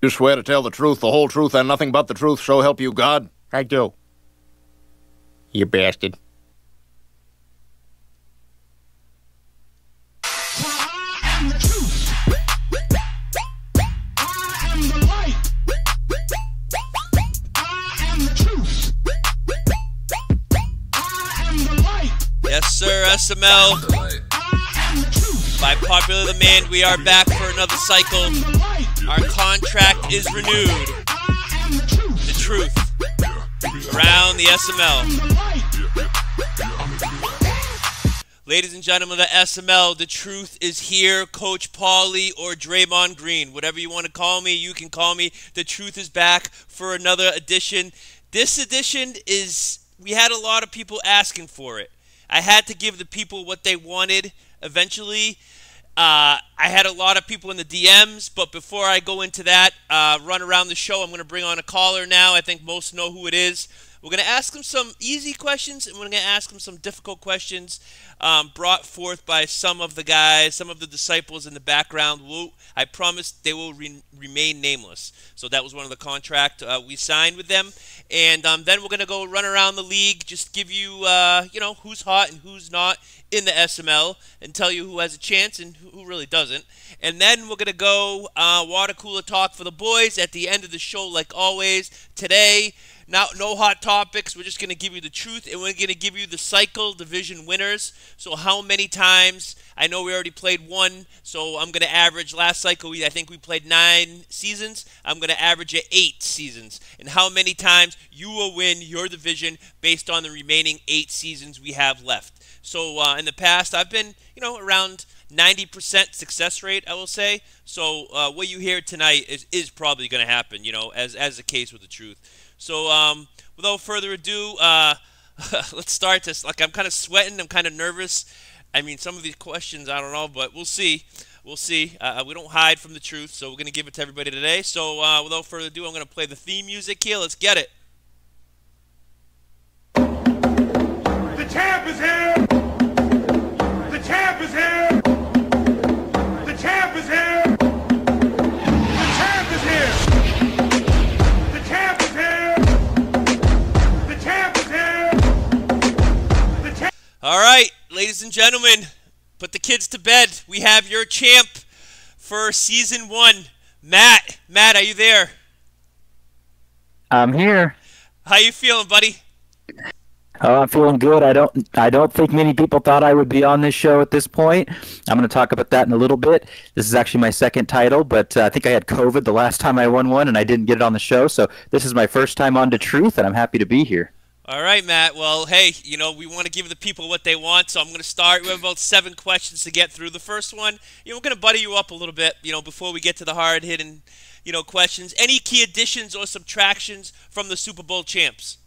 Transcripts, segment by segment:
You swear to tell the truth, the whole truth, and nothing but the truth, so help you God? I do. You bastard. I am the truth. I am the light. I am the truth. I am the light. Yes, sir, SML. I am the truth. By popular demand, we are back for another cycle. Our contract is renewed. I am the truth. The truth. Around the SML. Ladies and gentlemen of the SML, the truth is here. Coach Paulie or Draymond Green, whatever you want to call me, you can call me. The truth is back for another edition. This edition is, we had a lot of people asking for it. I had to give the people what they wanted eventually. I had a lot of people in the DMs, but before I go into that, run around the show, I'm going to bring on a caller now. I think most know who it is. We're going to ask him some easy questions, and we're going to ask him some difficult questions brought forth by some of the guys, some of the disciples in the background. I promise they will remain nameless. So that was one of the contract we signed with them. And then we're going to go run around the league, just give you, who's hot and who's not in the SML, and tell you who has a chance and who really doesn't. And then we're going to go water cooler talk for the boys at the end of the show, like always. Today, no hot topics. We're just going to give you the truth, and we're going to give you the cycle division winners. So how many times? I know we already played one, so I'm going to average. Last cycle, I think we played 9 seasons. I'm going to average at 8 seasons. And how many times you will win your division based on the remaining 8 seasons we have left. So in the past, I've been, around 90% success rate, I will say. So what you hear tonight is probably going to happen, as the case with the truth. So without further ado, let's start this. Like, I'm kind of sweating. I'm kind of nervous. I mean, some of these questions, I don't know, but we'll see. We'll see. We don't hide from the truth, so we're going to give it to everybody today. So without further ado, I'm going to play the theme music here. Let's get it. The champ is here. The champ is here. The champ is here. The champ is here. The champ is here. The champ is here. The champ. All right, ladies and gentlemen, put the kids to bed. We have your champ for season 1, Matt. Matt, are you there? I'm here. How you feeling, buddy? Oh, I'm feeling good. I don't think many people thought I would be on this show at this point. I'm going to talk about that in a little bit. This is actually my second title, but I think I had COVID the last time I won one, and I didn't get it on the show. So this is my first time on The Truth, and I'm happy to be here. All right, Matt. Well, hey, we want to give the people what they want, so I'm going to start. We have about 7 questions to get through. The first one, we're going to buddy you up a little bit, before we get to the hard-hitting, questions. Any key additions or subtractions from the Super Bowl champs?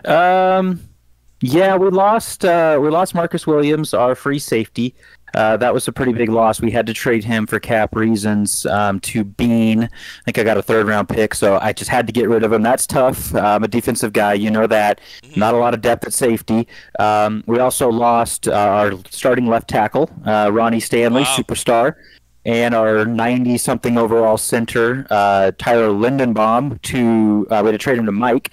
Yeah, we lost Marcus Williams, our free safety. That was a pretty big loss. We had to trade him for cap reasons to Bean. I think I got a 3rd-round pick, so I just had to get rid of him. That's tough. I'm a defensive guy, you know that. Not a lot of depth at safety. We also lost our starting left tackle, Ronnie Stanley, superstar, and our 90-something overall center, Tyler Lindenbaum. We had to trade him to Mike.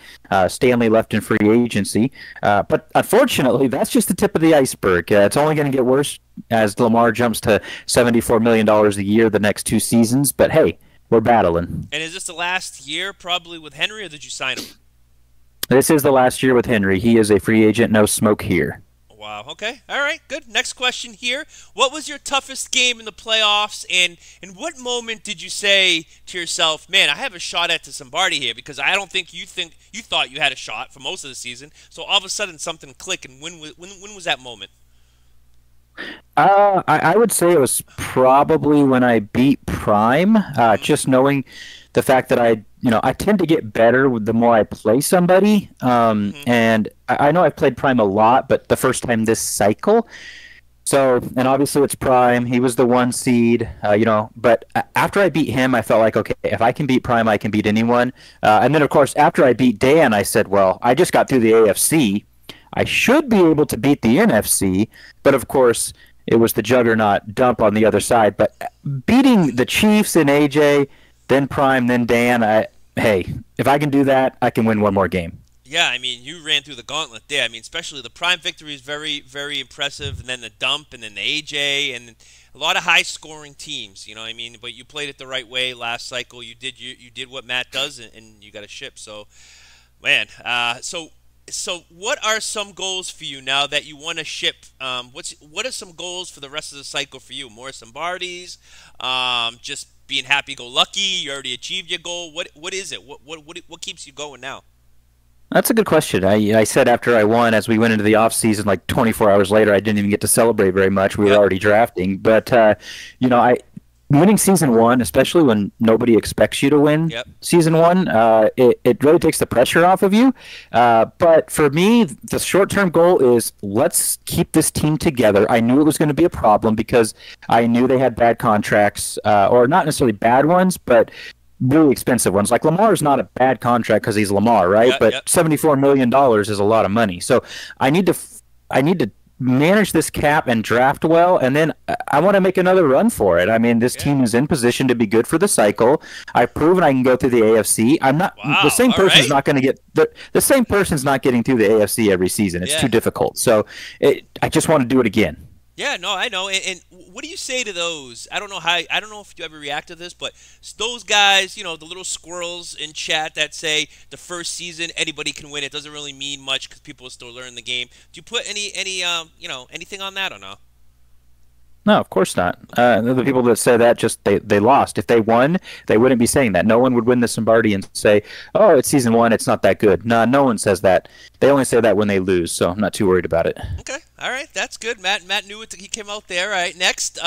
Stanley left in free agency. But unfortunately, that's just the tip of the iceberg. It's only going to get worse as Lamar jumps to $74 million a year the next 2 seasons. But hey, we're battling. And is this the last year probably with Henry, or did you sign him? This is the last year with Henry. He is a free agent. No smoke here. Wow. Okay. All right. Good. Next question here. What was your toughest game in the playoffs, and in what moment did you say to yourself, "Man, I have a shot at Sombardi here"? Because I don't think you thought you had a shot for most of the season. So all of a sudden something clicked, and when was that moment? I would say it was probably when I beat Prime. Just knowing the fact that I tend to get better the more I play somebody. And I know I've played Prime a lot, but the first time this cycle. So, and obviously it's Prime. He was the 1 seed, but after I beat him, I felt like, okay, if I can beat Prime, I can beat anyone. And then, of course, after I beat Dan, I said, well, I just got through the AFC. I should be able to beat the NFC. But, of course, it was the juggernaut dump on the other side. But beating the Chiefs and AJ, then Prime, then Dan, hey, if I can do that, I can win one more game. Yeah, I mean, you ran through the gauntlet there. I mean, especially the Prime victory is very, very impressive, and then the dump, and then the AJ, and a lot of high-scoring teams. You know what I mean? But you played it the right way last cycle. You did what Matt does, and you got a ship. So, man, so what are some goals for you now that you want to ship? What are some goals for the rest of the cycle for you? More Sombardis, just being happy-go-lucky. You already achieved your goal. What is it? What keeps you going now? That's a good question. I said after I won, as we went into the off season, like 24 hours later, I didn't even get to celebrate very much. We were already drafting, but winning season one, especially when nobody expects you to win season one, it really takes the pressure off of you. But for me, the short-term goal is let's keep this team together. I knew it was going to be a problem because I knew they had bad contracts, or not necessarily bad ones, but really expensive ones. Like Lamar is not a bad contract because he's Lamar, right? But $74 million is a lot of money. So I need to manage this cap and draft well, and then I want to make another run for it. I mean, this team is in position to be good for the cycle. I've proven I can go through the AFC. I'm not the same person's not going to get the same person's not getting through the AFC every season. It's too difficult. So I just want to do it again. Yeah, no, I know. And what do you say to those? I don't know if you ever react to this, but those guys, the little squirrels in chat that say the first season anybody can win. It doesn't really mean much because people are still learning the game. Do you put anything on that or no? No, of course not. The people that say that they lost. If they won, they wouldn't be saying that. No one would win the Lombardi and say, "Oh, it's season one. It's not that good." No one says that. They only say that when they lose. So I'm not too worried about it. Okay, all right, that's good. Matt knew it. He came out there. All right, next.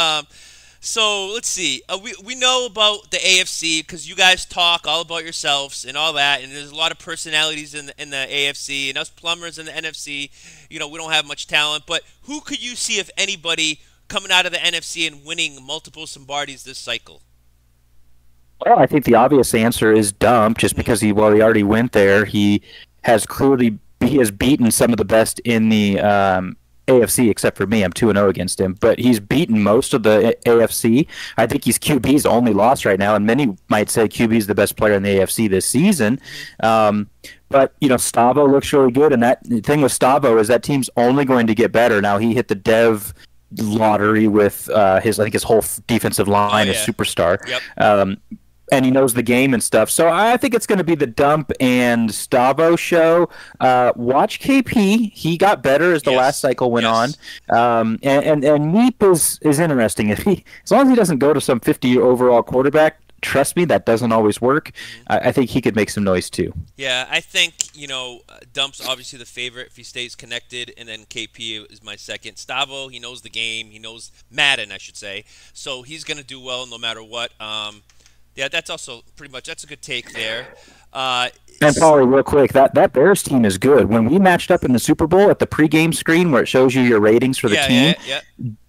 So let's see. We know about the AFC because you guys talk all about yourselves and all that, and there's a lot of personalities in the AFC, and us plumbers in the NFC. We don't have much talent, but who could you see, if anybody, coming out of the NFC and winning multiple Lombardis this cycle? Well, I think the obvious answer is Dump, just because he already went there. He has beaten some of the best in the AFC, except for me. I'm 2-0 against him, but he's beaten most of the AFC. I think he's QB's only loss right now, and many might say QB's the best player in the AFC this season. But Stavo looks really good, and that thing with Stavo is that team's only going to get better. Now he hit the Dev lottery with his whole defensive line is superstar. And he knows the game and stuff. So I think it's going to be the Dump and Stavo show. Watch KP. He got better as the last cycle went on. And Neep is interesting. As long as he doesn't go to some 50 overall quarterback, trust me, that doesn't always work. I think he could make some noise too. Yeah, I think, Dump's obviously the favorite if he stays connected, and then KP is my second. Stavo, he knows the game. He knows Madden, I should say. So he's going to do well no matter what. Yeah, that's also pretty much, that's a good take there. And Paulie, real quick, that Bears team is good. When we matched up in the Super Bowl at the pregame screen where it shows you your ratings for the team,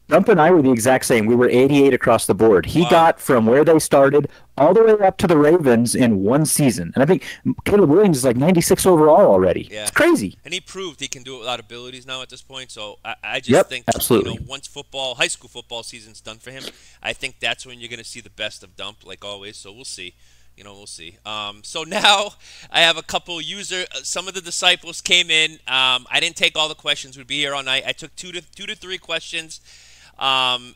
Dump and I were the exact same. We were 88 across the board. He got from where they started all the way up to the Ravens in one season. And I think Caleb Williams is like 96 overall already. Yeah. It's crazy. And he proved he can do it without abilities now at this point. So I just think, absolutely. Once high school football season's done for him, I think that's when you're going to see the best of Dump, like always. So we'll see. We'll see. So now I have a couple some of the disciples came in. I didn't take all the questions. We'd be here all night. I took two to three questions. And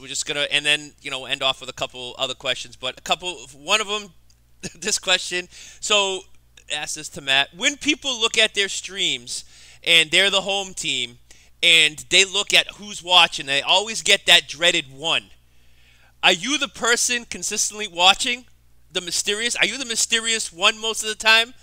we're just gonna, and then end off with a couple other questions. But one of them, this question. So ask this to Matt: when people look at their streams and they're the home team, and they look at who's watching, they always get that dreaded one. Are you the person consistently watching? Are you the mysterious one most of the time?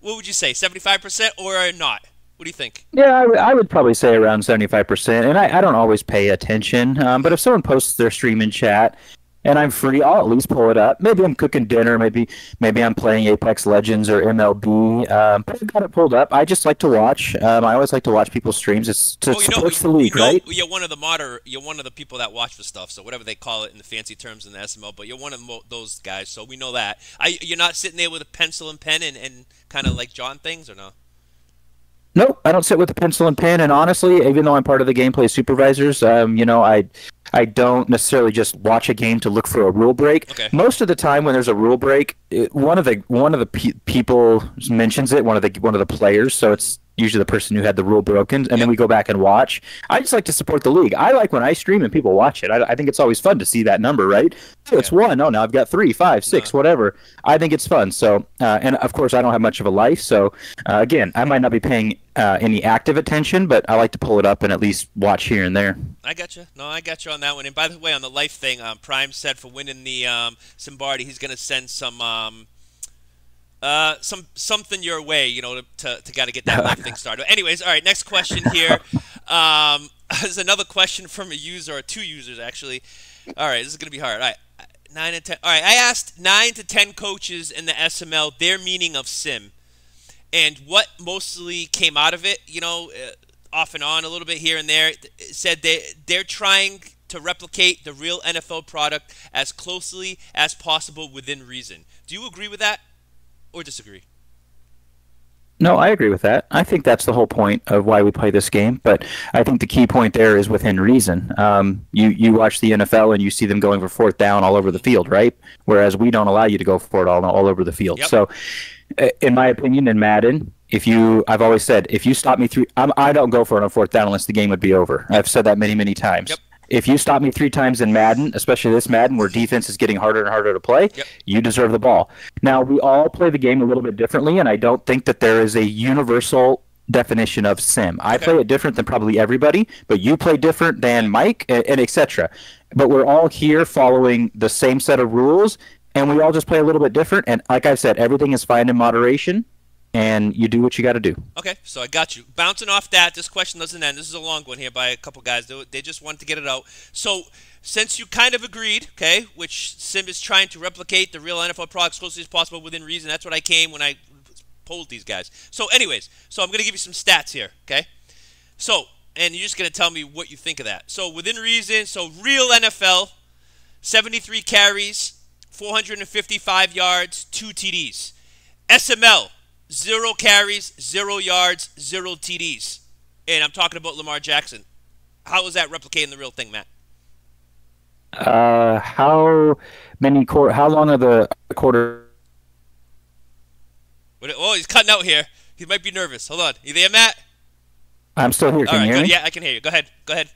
What would you say, 75% or not? What do you think? Yeah, I would probably say around 75%. And I don't always pay attention. But if someone posts their stream in chat and I'm free, I'll at least pull it up. Maybe I'm cooking dinner. Maybe I'm playing Apex Legends or MLB. But I've got it pulled up. I just like to watch. I always like to watch people's streams. It supports the league, right? You're one of the people that watch for stuff. So whatever they call it in the fancy terms in the SML. But you're one of those guys. So we know that. You're not sitting there with a pencil and pen and kind of like John things, or no? Nope, I don't sit with a pencil and pen. And honestly, even though I'm part of the gameplay supervisors, I don't necessarily just watch a game to look for a rule break. Okay. Most of the time, when there's a rule break, one of the people mentions it, one of the players. So it's usually the person who had the rule broken, and then we go back and watch. I just like to support the league. I like when I stream and people watch it. I think it's always fun to see that number, right? Oh, it's 1. Oh, now I've got 3, 5, 6, whatever. I think it's fun. So, and of course, I don't have much of a life. So, again, I might not be paying any active attention, but I like to pull it up and at least watch here and there. I got you. No, I got you on that one. And by the way, on the life thing, Prime said for winning the Simbardi, he's going to send some something your way, to got to get that life thing started. But anyways, all right, next question here. There's another question from a user, or 2 users actually. All right, this is going to be hard. All right, 9 and 10. All right, I asked 9 to 10 coaches in the SML their meaning of sim, and what mostly came out of it, off and on a little bit here and there. It said they're trying to replicate the real NFL product as closely as possible within reason. Do you agree with that? Or disagree? No, I agree with that. I think that's the whole point of why we play this game. But I think the key point there is within reason. You watch the NFL and you see them going for 4th down all over the field, right? Whereas we don't allow you to go for it all over the field. Yep. So, in my opinion, in Madden, I've always said, if you stop me 3, I don't go for it on 4th down unless the game would be over. I've said that many, many times. Yep. If you stop me 3 times in Madden, especially this Madden where defense is getting harder and harder to play, you deserve the ball. Now, we all play the game a little bit differently, and I don't think that there is a universal definition of sim. I play it different than probably everybody, but you play different than Mike, and etc. But we're all here following the same set of rules, and we all just play a little bit different. And like I said, everything is fine in moderation. And you do what you got to do. Okay, so I got you. Bouncing off that, this question doesn't end. This is a long one here by a couple guys. They just wanted to get it out. So, since you kind of agreed, okay, which Sim is trying to replicate the real NFL product as closely as possible within reason. That's what I came when I polled these guys. So, anyways, I'm going to give you some stats here, okay? So, and you're just going to tell me what you think of that. So, within reason, so real NFL, 73 carries, 455 yards, 2 TDs. SML, 0 carries, 0 yards, 0 TDs. And I'm talking about Lamar Jackson. How is that replicating the real thing, Matt? How long are the quarter? Oh, he's cutting out here. He might be nervous. Hold on. You there, Matt? I'm still here. Can you hear me? Yeah, I can hear you. Go ahead.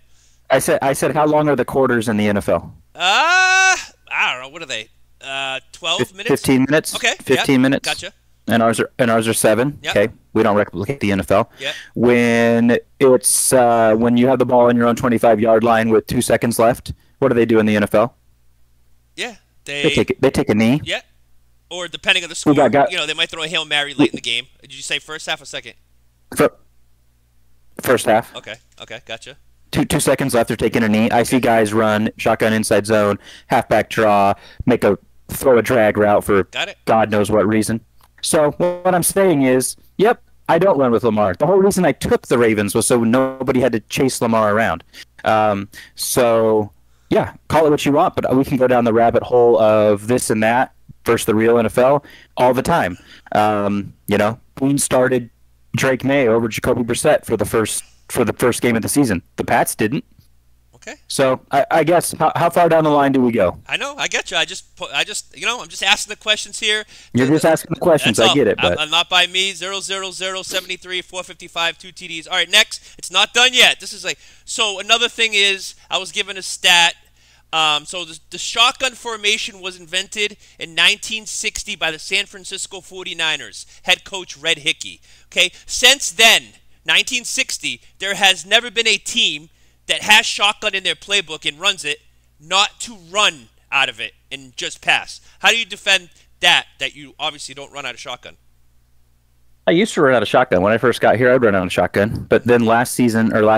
I said, how long are the quarters in the NFL? I don't know. What are they? 12 minutes? 15 minutes. Okay. 15 minutes. Gotcha. And ours are 7. Yep. Okay, we don't replicate the NFL. Yep. When it's when you have the ball on your own 25-yard line with 2 seconds left, what do they do in the NFL? Yeah, they take a knee. Yeah, or depending on the score, they might throw a Hail Mary late in the game. Did you say first half or second? First half. Okay, gotcha. 2 seconds left. They're taking a knee. I see guys run shotgun inside zone, halfback draw, throw a drag route for God knows what reason. So what I'm saying is, yep, I don't run with Lamar. The whole reason I took the Ravens was so nobody had to chase Lamar around. So, yeah, call it what you want, but we can go down the rabbit hole of this and that versus the real NFL all the time. Boone started Drake May over Jacoby Brissett for the first game of the season. The Pats didn't. Okay. So I guess how far down the line do we go? I know. I get you. I'm just asking the questions here. You're just asking the questions. I get it. But I'm not by me. 0-0-0-73, 455, 2 TDs. All right, next. It's not done yet. This is so another thing is I was given a stat. So the shotgun formation was invented in 1960 by the San Francisco 49ers head coach Red Hickey. Okay. Since then, 1960, there has never been a team that has shotgun in their playbook and runs it, not to run out of it and just pass. How do you defend that you obviously don't run out of shotgun? I used to run out of shotgun. When I first got here, I'd run out of shotgun. But then last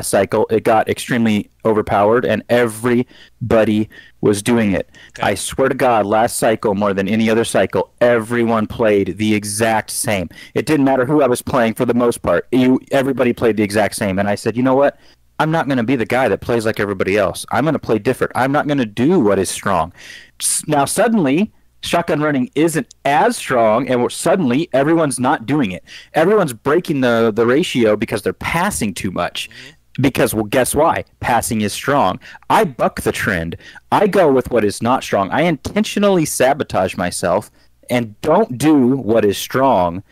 cycle, it got extremely overpowered, and everybody was doing it. Okay. I swear to God, last cycle, more than any other cycle, everyone played the exact same. It didn't matter who I was playing for the most part. Everybody played the exact same. And I said, you know what? I'm not going to be the guy that plays like everybody else. I'm going to play different. I'm not going to do what is strong. Now, suddenly, shotgun running isn't as strong, and suddenly everyone's not doing it. Everyone's breaking the ratio because they're passing too much. Because, well, guess why? Passing is strong. I buck the trend. I go with what is not strong. I intentionally sabotage myself and don't do what is strong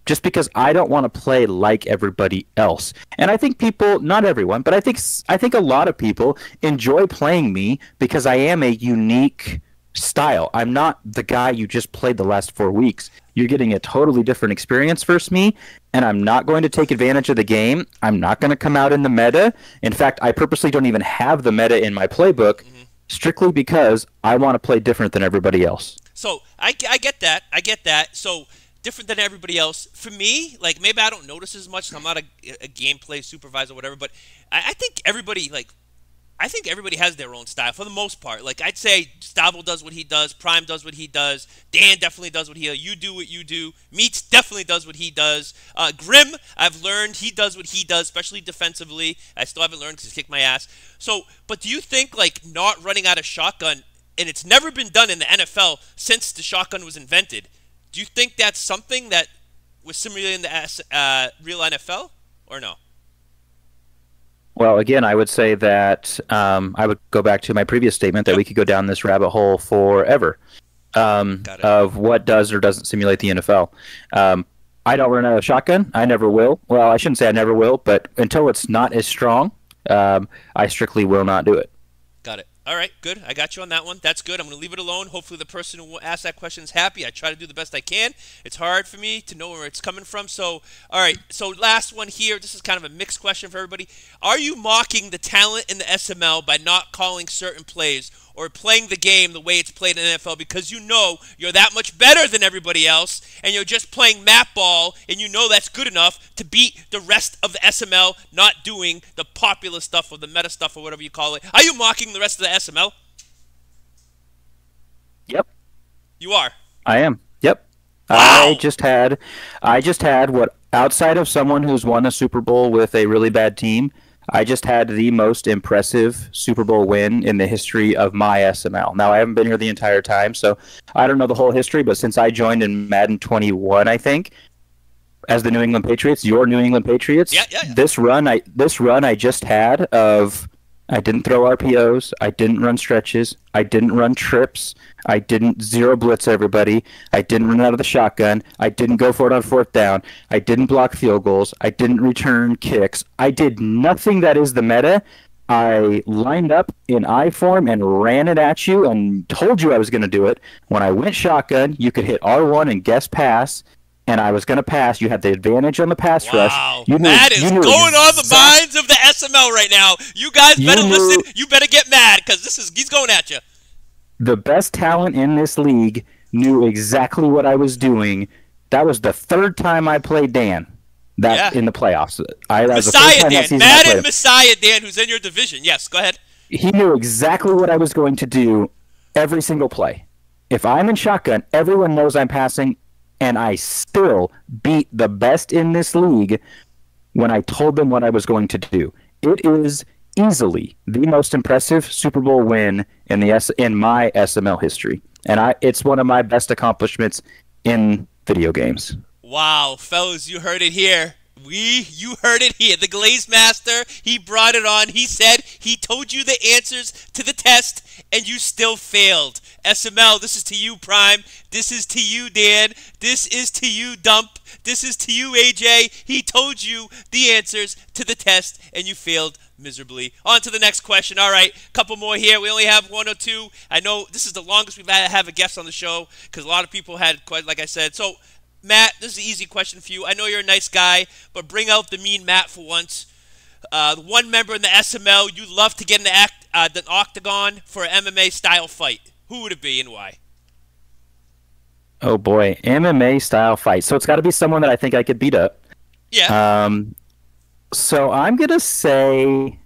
just because I don't want to play like everybody else. And I think people, not everyone, but I think a lot of people enjoy playing me because I am a unique style. I'm not the guy you just played the last 4 weeks. You're getting a totally different experience versus me, and I'm not going to take advantage of the game. I'm not going to come out in the meta. In fact, I purposely don't even have the meta in my playbook, strictly because I want to play different than everybody else. So I get that. I get that. So different than everybody else. For me, like maybe I don't notice as much. I'm not a gameplay supervisor or whatever, but I think everybody has their own style for the most part. Like I'd say Stavo does what he does, Prime does what he does, Dan definitely does what he does, you do what you do, Meats definitely does what he does, Grim, I've learned he does what he does, especially defensively. I still haven't learned because he kicked my ass. So, but do you think like not running out of shotgun, and it's never been done in the NFL since the shotgun was invented, do you think that's something that was similar in the real NFL or no? Well, again, I would say that I would go back to my previous statement that we could go down this rabbit hole forever of what does or doesn't simulate the NFL. I don't run out of shotgun. I never will. Well, I shouldn't say I never will, but until it's not as strong, I strictly will not do it. Got it. All right, good. I got you on that one. That's good. I'm going to leave it alone. Hopefully the person who asked that question is happy. I try to do the best I can. It's hard for me to know where it's coming from. So, all right. So last one here. This is kind of a mixed question for everybody. Are you mocking the talent in the SML by not calling certain plays or playing the game the way it's played in the NFL because you know you're that much better than everybody else and you're just playing map ball and you know that's good enough to beat the rest of the SML not doing the popular stuff or the meta stuff or whatever you call it? Are you mocking the rest of the SML? Yep. You are? I am. Yep. Wow. I just had what, outside of someone who's won a Super Bowl with a really bad team, I just had the most impressive Super Bowl win in the history of my SML. Now, I haven't been here the entire time, so I don't know the whole history, but since I joined in Madden 21, I think, as the New England Patriots, your New England Patriots, this run I just had of I didn't throw RPOs, I didn't run stretches, I didn't run trips, I didn't zero blitz everybody, I didn't run out of the shotgun, I didn't go for it on fourth down, I didn't block field goals, I didn't return kicks, I did nothing that is the meta. I lined up in I form and ran it at you and told you I was going to do it. When I went shotgun, you could hit R1 and guess pass, and I was going to pass. You had the advantage on the pass rush. That is going on the minds of the SML right now. You guys better listen. You better get mad because he's going at you. The best talent in this league knew exactly what I was doing. That was the third time I played Dan in the playoffs. Messiah Dan. Madden Messiah Dan, who's in your division. Yes, go ahead. He knew exactly what I was going to do every single play. If I'm in shotgun, everyone knows I'm passing, and I still beat the best in this league when I told them what I was going to do. It is easily the most impressive Super Bowl win in my SML history, and it's one of my best accomplishments in video games. Wow, fellas, you heard it here. You heard it here. The Glaze Master, he brought it on. He said he told you the answers to the test, and you still failed. SML, this is to you, Prime. This is to you, Dan. This is to you, Dump. This is to you, AJ. He told you the answers to the test, and you failed miserably. On to the next question. All right, couple more here. We only have one or two. I know this is the longest we've had to have a guest on the show because a lot of people had, quite like I said. So, Matt, this is an easy question for you. I know you're a nice guy, but bring out the mean Matt for once. One member in the SML you'd love to get in the octagon for an MMA-style fight. Who would it be and why? Oh, boy. MMA-style fight. So it's got to be someone that I think I could beat up. Yeah. So I'm going to say...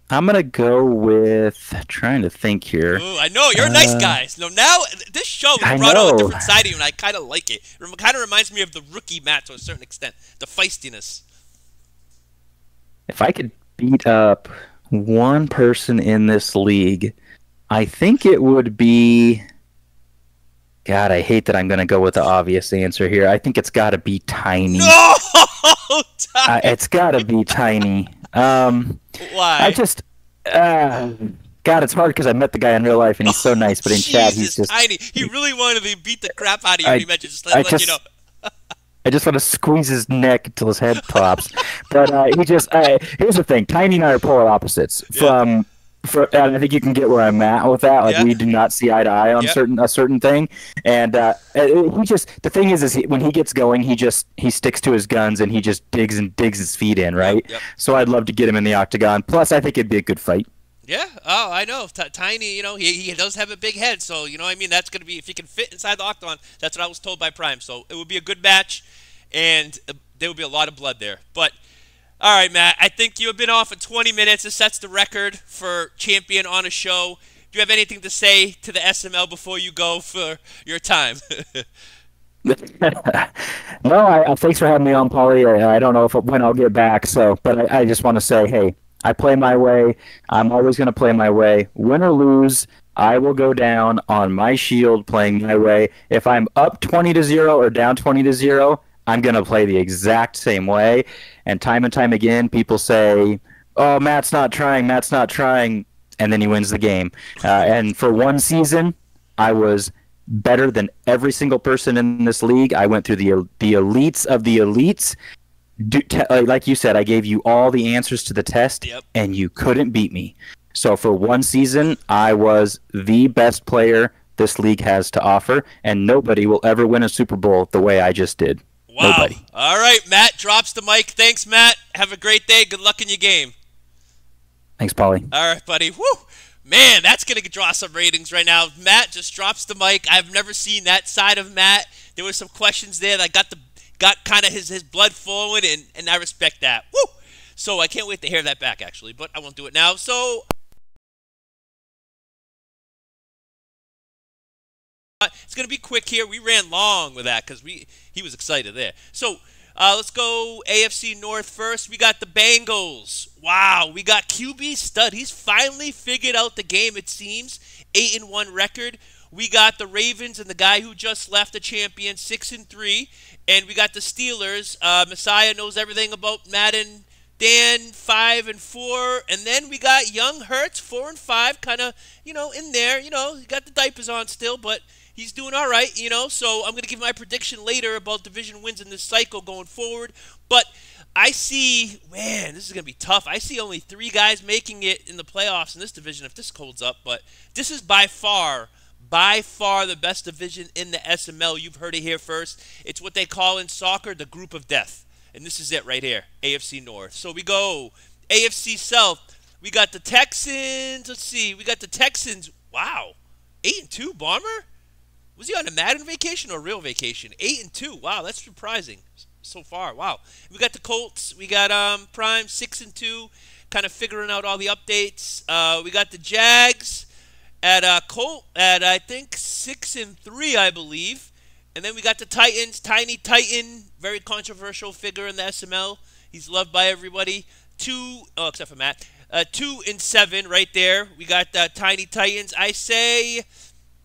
I'm going to go with... Trying to think here. Ooh, I know. You're a nice guy. So now, this show has brought out a different side of you, and I kind of like it. It kind of reminds me of the rookie Matt to a certain extent. The feistiness. If I could beat up one person in this league, I think it would be. God, I hate that I'm going to go with the obvious answer here. I think it's got to be Tiny. No, Ty. It's got to be Tiny. I Why? just, God, it's hard because I met the guy in real life and he's so nice, but in chat he's Jesus, just. Tiny. He really wanted to beat the crap out of you when I, he mentioned. Just I let you know. just, I just want to squeeze his neck until his head pops. But he just. Here's the thing: Tiny and I are polar opposites. Yeah. And I think you can get where I'm at with that. Like Yeah. we do not see eye to eye on Yep. a certain thing. And he just the thing is when he gets going, he sticks to his guns and he just digs his feet in, right? Yep. So I'd love to get him in the octagon. Plus, I think it'd be a good fight. Yeah. Oh, I know. Tiny, he does have a big head, so you know what I mean. That's gonna be if he can fit inside the octagon. That's what I was told by Prime. So it would be a good match, and there would be a lot of blood there. But all right, Matt. I think you have been off for 20 minutes. This sets the record for champion on a show. Do you have anything to say to the SML before you go for your time? No, thanks for having me on, Paulie. I don't know when I'll get back, but I just want to say, hey, I play my way. I'm always going to play my way. Win or lose, I will go down on my shield playing my way. If I'm up 20-0 or down 20-0, I'm going to play the exact same way. And time again, people say, "Oh, Matt's not trying. Matt's not trying," and then he wins the game. And for one season, I was better than every single person in this league. I went through the elites of the elites. Like you said, I gave you all the answers to the test, Yep. and you couldn't beat me. So for one season, I was the best player this league has to offer, and nobody will ever win a Super Bowl the way I just did. Wow. Nobody. All right, Matt drops the mic. Thanks, Matt. Have a great day. Good luck in your game. Thanks, Paulie. All right, buddy. Woo! Man, that's going to draw some ratings right now. Matt just drops the mic. I've never seen that side of Matt. There were some questions there that got kind of his blood flowing, and I respect that. Woo! So I can't wait to hear that back, actually, but I won't do it now. So it's going to be quick here. We ran long with that because he was excited there. So let's go AFC North first. We got the Bengals. Wow, we got QB stud. He's finally figured out the game, it seems. 8-1 record. We got the Ravens and the guy who just left the champion, 6-3. And we got the Steelers. Messiah knows everything about Madden. Dan, 5-4. And then we got young Hurts, 4-5. Kind of, in there. He got the diapers on still, but he's doing all right, So I'm going to give my prediction later about division wins in this cycle going forward. But I see, man, this is going to be tough. I see only 3 guys making it in the playoffs in this division if this holds up. But this is by far the best division in the SML. You've heard it here first. It's what they call in soccer the group of death. And this is it right here, AFC North. So we go AFC South. We got the Texans. Let's see. We got the Texans. Wow. 8-2, Bomber? Was he on a Madden vacation or a real vacation? 8-2. Wow, that's surprising so far. Wow. We got the Colts. We got Prime 6-2, kind of figuring out all the updates. We got the Jags at I think 6-3, I believe. And then we got the Titans. Tiny Titan, very controversial figure in the SML. He's loved by everybody. Except for Matt. 2-7 right there. We got the Tiny Titans. I say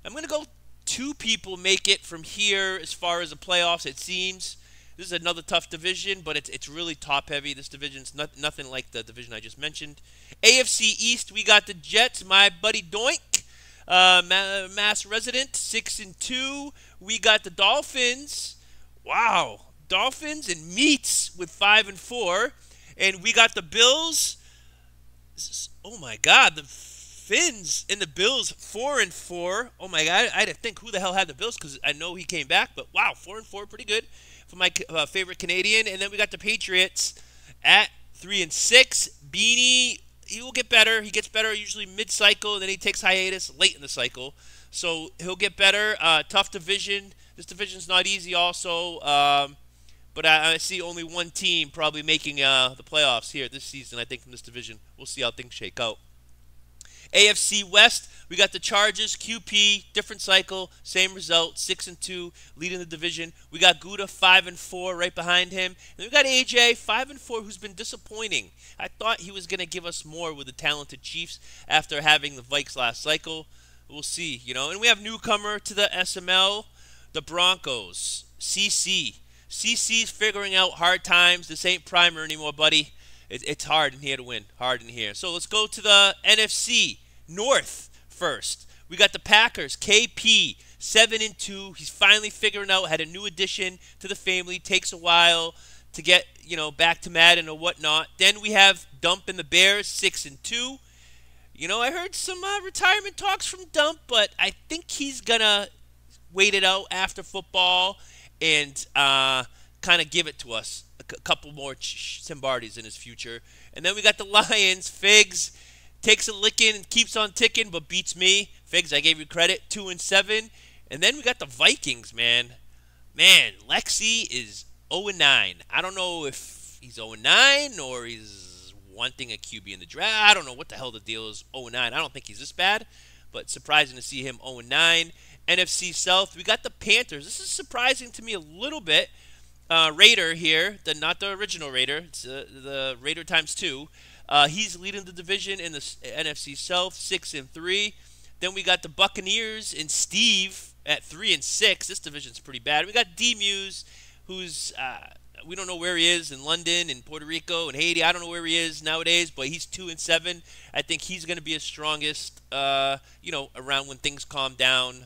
I'm gonna go 2 people make it from here as far as the playoffs, it seems. This is another tough division, but it's really top-heavy. This division's nothing like the division I just mentioned. AFC East, we got the Jets, my buddy Doink, Mass resident, 6-2. We got the Dolphins. Wow. Dolphins and Meats with 5-4. And we got the Bills. Oh, my God. The Finns and the Bills 4-4. Oh my God, I didn't think who the hell had the Bills because I know he came back, but wow, 4-4, pretty good for my favorite Canadian. And then we got the Patriots at 3-6. Beanie, he will get better. He gets better usually mid-cycle, and then he takes hiatus late in the cycle, so he'll get better. Tough division. This division's not easy, also. But I see only one team probably making the playoffs here this season. I think from this division, we'll see how things shake out. AFC West, we got the Chargers, QP, different cycle, same result, 6-2, leading the division. We got Gouda 5-4 right behind him. And we got AJ 5-4, who's been disappointing. I thought he was going to give us more with the talented Chiefs after having the Vikes last cycle. We'll see, you know. And we have newcomer to the SML, the Broncos, CC. CC's figuring out hard times. This ain't primer anymore, buddy. It's hard in here to win. Hard in here. So let's go to the NFC North first. We got the Packers. KP 7-2. He's finally figuring out. Had a new addition to the family. Takes a while to get back to Madden or whatnot. Then we have Dump and the Bears 6-2. I heard some retirement talks from Dump, but I think he's gonna wait it out after football and kind of give it to us. A couple more Simbardis in his future. And then we got the Lions. Figs takes a licking and keeps on ticking, but beats me. Figs, I gave you credit, 2-7. And then we got the Vikings, man. Man, Lexi is 0-9. I don't know if he's 0-9 or he's wanting a QB in the draft. I don't know what the hell the deal is. 0-9. I don't think he's this bad, but surprising to see him 0-9. NFC South, we got the Panthers. This is surprising to me a little bit. Raider here, not the original Raider. It's the Raider times 2. He's leading the division in the NFC South, 6-3. Then we got the Buccaneers and Steve at 3-6. This division's pretty bad. We got D-Muse, who's we don't know where he is in London, in Puerto Rico, and Haiti. I don't know where he is nowadays, but he's 2-7. I think he's going to be his strongest, around when things calm down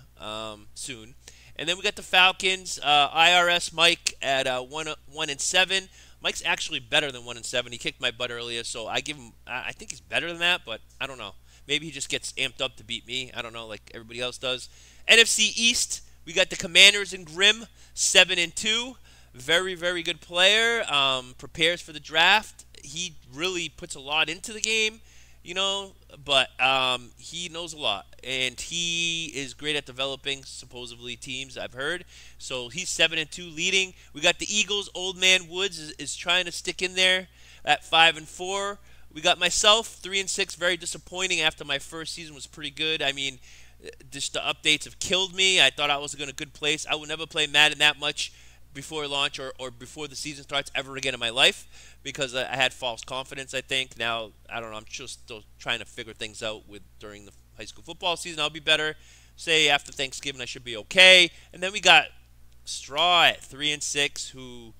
soon. And then we got the Falcons, IRS Mike at 1-7. Mike's actually better than 1-7. He kicked my butt earlier, so I give him. I think he's better than that, but I don't know. Maybe he just gets amped up to beat me. I don't know, like everybody else does. NFC East, we got the Commanders and Grim, 7-2. Very, very good player. Prepares for the draft. He really puts a lot into the game, but he knows a lot. And he is great at developing, supposedly, teams, I've heard. So he's 7-2 leading. We got the Eagles. Old Man Woods is trying to stick in there at 5-4. We got myself, 3-6, very disappointing after my first season was pretty good. I mean, just the updates have killed me. I thought I was in a good place. I would never play Madden that much before launch or before the season starts ever again in my life because I had false confidence, I think. Now, I don't know. I'm just still trying to figure things out during the high school football season. I'll be better. Say after Thanksgiving, I should be okay. And then we got Straw at 3-6, who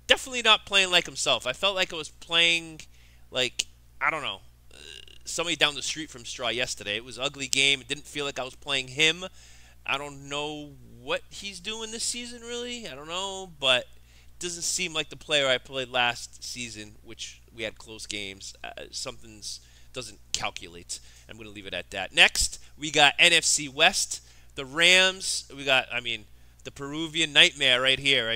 definitely not playing like himself. I felt like I was playing like, I don't know, somebody down the street from Straw yesterday. It was an ugly game. It didn't feel like I was playing him. I don't know what he's doing this season, really. I don't know, but it doesn't seem like the player I played last season, which we had close games. Something's doesn't calculate. I'm going to leave it at that. Next, we got NFC West, the Rams. We got, the Peruvian nightmare right here.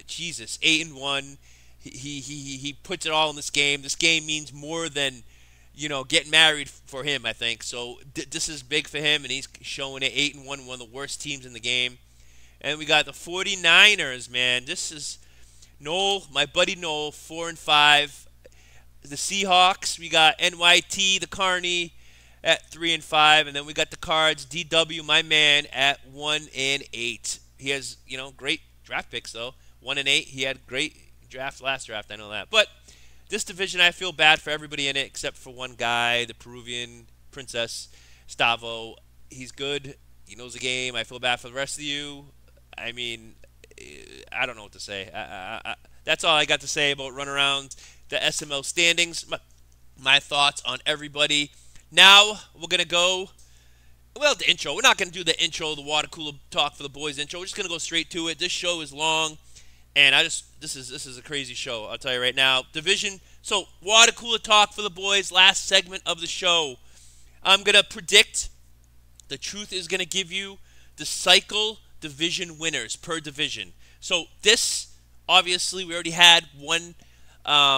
Jesus, 8-1. He puts it all in this game. This game means more than, getting married for him, I think. So this is big for him, and he's showing it 8-1, one of the worst teams in the game. And we got the 49ers, man. This is Noel, my buddy Noel, 4-5. The Seahawks, we got NYT, the Carney, at 3-5. And then we got the Cards, DW, my man, at 1-8. He has, great draft picks, though. 1-8. He had great last draft, I know that. But this division, I feel bad for everybody in it except for one guy, the Peruvian princess, Stavo. He's good. He knows the game. I feel bad for the rest of you. I don't know what to say. That's all I got to say about run around the SML standings. My thoughts on everybody. Now we're going to go, the intro. We're not going to do the intro, the water cooler talk for the boys intro. We're just going to go straight to it. This show is long, and this is a crazy show. I'll tell you right now. Division. So water cooler talk for the boys. Last segment of the show. I'm going to predict. The truth is going to give you the cycle division winners per division. So this, obviously, we already had one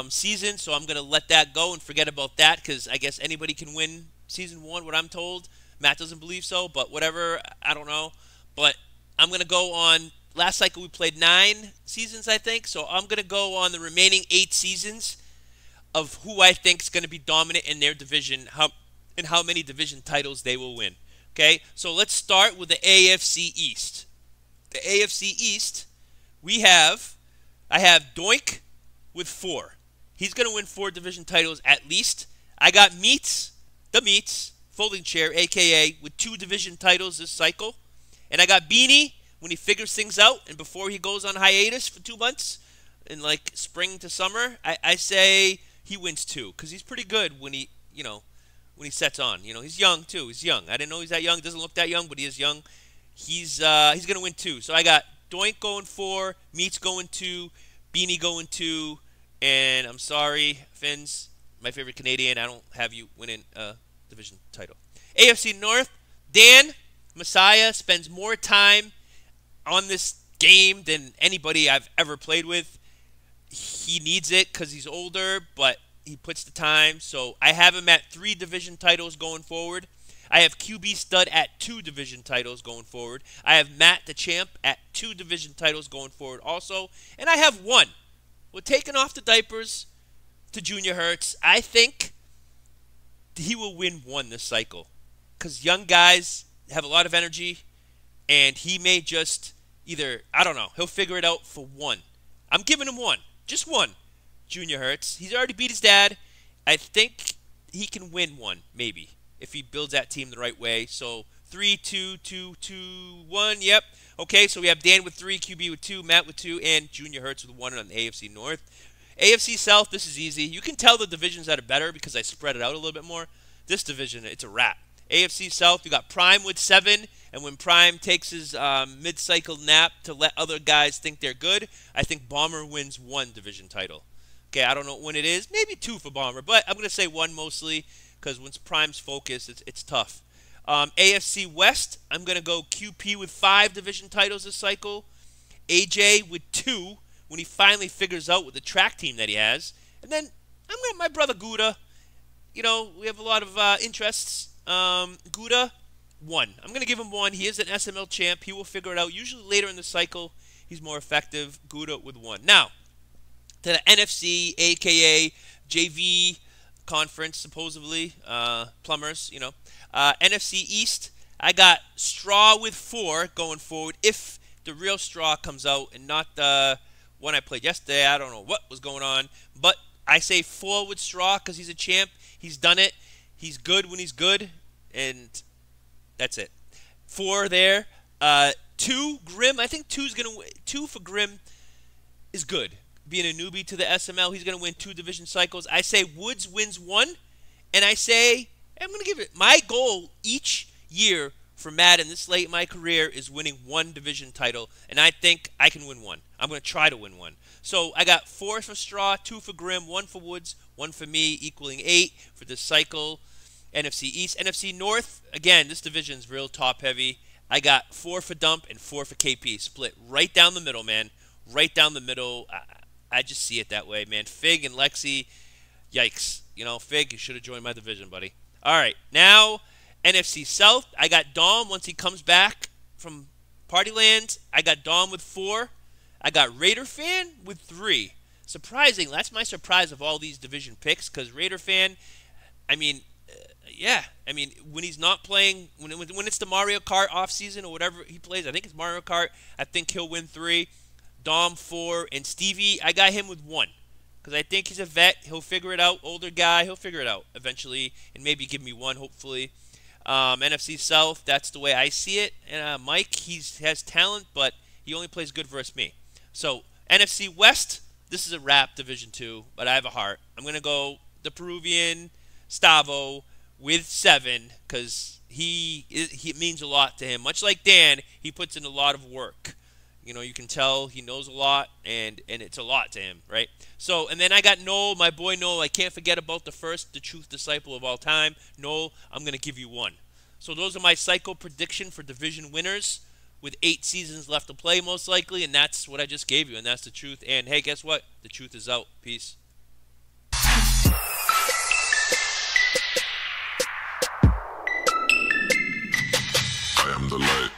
season, so I'm going to let that go and forget about that because I guess anybody can win season 1, what I'm told. Matt doesn't believe so, but whatever, I don't know. But I'm going to go on, last cycle we played 9 seasons, I think, so I'm going to go on the remaining 8 seasons of who I think is going to be dominant in their division. and how many division titles they will win. Okay, so let's start with the AFC East. The AFC East, I have Doink with 4. He's going to win 4 division titles at least. I got the Meats, folding chair, a.k.a. with 2 division titles this cycle. And I got Beanie when he figures things out and before he goes on hiatus for 2 months in like spring to summer. I say he wins 2 because he's pretty good when he sets on. He's young too. He's young. I didn't know he's that young. Doesn't look that young, but he is young. He's going to win 2. So I got Doink going 4, Meats going 2, Beanie going 2, and I'm sorry, Finns, my favorite Canadian, I don't have you winning a division title. AFC North, Dan Messiah spends more time on this game than anybody I've ever played with. He needs it because he's older, but he puts the time. So I have him at 3 division titles going forward. I have QB Stud at 2 division titles going forward. I have Matt the Champ at 2 division titles going forward also. And I have 1. We're taking off the diapers to Junior Hurts. I think he will win 1 this cycle. Because young guys have a lot of energy. And he may just either, I don't know, he'll figure it out for 1. I'm giving him 1. Just 1. Junior Hurts. He's already beat his dad. I think he can win 1, maybe, if he builds that team the right way. So 3, 2, 2, 2, 1. Yep. Okay, so we have Dan with 3, QB with 2, Matt with 2, and Junior Hurts with 1 on the AFC North. AFC South, this is easy. You can tell the divisions that are better because I spread it out a little bit more. This division, it's a wrap. AFC South, you got Prime with 7, and when Prime takes his mid-cycle nap to let other guys think they're good, I think Bomber wins 1 division title. Okay, I don't know when it is. Maybe 2 for Bomber, but I'm going to say 1 mostly because once Prime's focused, it's tough. AFC West, I'm going to go QP with 5 division titles this cycle. AJ with 2 when he finally figures out with the track team that he has. And then I'm going to my brother Gouda. We have a lot of interests. Gouda, 1. I'm going to give him 1. He is an SML champ. He will figure it out. Usually later in the cycle, he's more effective. Gouda with 1. Now, to the NFC, a.k.a. JV conference, supposedly. Plumbers, NFC East, I got Straw with 4 going forward. If the real Straw comes out and not the one I played yesterday, I don't know what was going on. But I say 4 with Straw because he's a champ. He's done it. He's good when he's good. And that's it. 4 there. 2, Grim. I think 2's going to win. 2 for Grim is good. Being a newbie to the SML, he's going to win 2 division cycles. I say Woods wins 1. And I say, I'm going to give it. My goal each year for Madden this late in my career is winning 1 division title. And I think I can win 1. I'm going to try to win 1. So I got 4 for Straw, 2 for Grim, 1 for Woods, 1 for me, equaling 8 for this cycle. NFC East. NFC North, again, this division's real top-heavy. I got 4 for Dump and 4 for KP. Split right down the middle, man. Right down the middle. I just see it that way, man. Fig and Lexi, yikes. Fig, you should have joined my division, buddy. All right, now NFC South. I got Dom once he comes back from Partyland. I got Dom with 4. I got Raider Fan with 3. Surprising. That's my surprise of all these division picks because Raider Fan, when he's not playing, when it's the Mario Kart off-season or whatever he plays, I think it's Mario Kart, I think he'll win 3. Dom 4, and Stevie, I got him with 1. Because I think he's a vet. He'll figure it out. Older guy, he'll figure it out eventually, and maybe give me 1, hopefully. NFC South, that's the way I see it. And Mike, he has talent, but he only plays good versus me. So, NFC West, this is a wrap, Division 2, but I have a heart. I'm going to go the Peruvian, Stavo, with 7 because he means a lot to him. Much like Dan, he puts in a lot of work. You can tell he knows a lot, and it's a lot to him, right? So, and then I got Noel, my boy Noel. I can't forget about the truth disciple of all time. Noel, I'm going to give you 1. So those are my cycle prediction for division winners with 8 seasons left to play, most likely, and that's what I just gave you, and that's the truth. And, hey, guess what? The truth is out. Peace. I am the light.